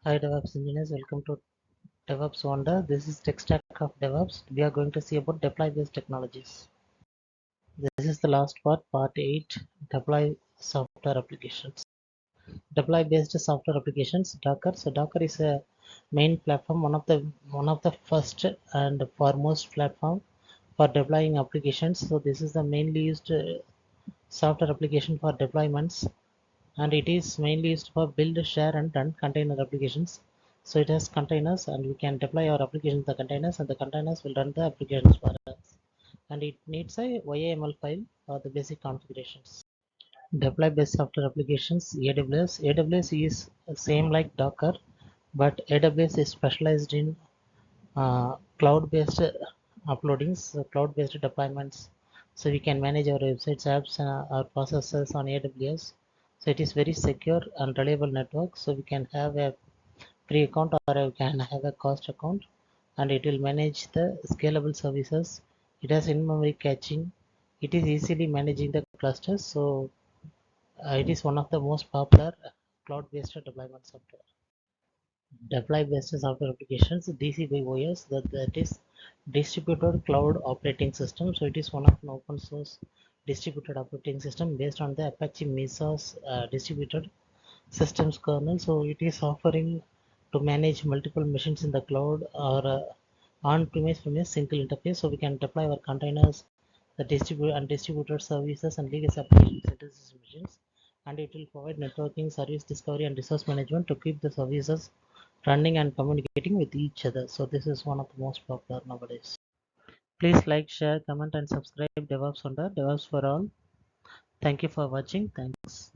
Hi DevOps engineers, welcome to Devops Wonder. This is Stack of Devops. We are going to see about deploy-based technologies. This is the last part 8, deploy software applications. Deploy-based software applications, Docker. So Docker is a main platform, one of the first and foremost platform for deploying applications. So this is the mainly used software application for deployments, and it is mainly used for build, share and run container applications. So it has containers and we can deploy our application in the containers, and the containers will run the applications for us, and it needs a YAML file for the basic configurations. Deploy based software applications, AWS is same like Docker, but AWS is specialized in cloud based uploadings, cloud based deployments. So we can manage our websites, apps and our processes on AWS. So it is very secure and reliable network, so we can have a free account or we can have a cost account, and it will manage the scalable services. It has in-memory caching. It is easily managing the clusters. So it is one of the most popular cloud-based deployment software. Deploy-based software applications, DCBOS, that is distributed cloud operating system. So it is one of an open source distributed operating system based on the Apache Mesos distributed systems kernel. So it is offering to manage multiple machines in the cloud or on-premise from a single interface. So we can deploy our containers, the distributed services and legacy applications into these machines, and it will provide networking, service discovery, and resource management to keep the services running and communicating with each other. So this is one of the most popular nowadays. Please like, share, comment, and subscribe. DevOps Wonder, DevOps for all. Thank you for watching. Thanks.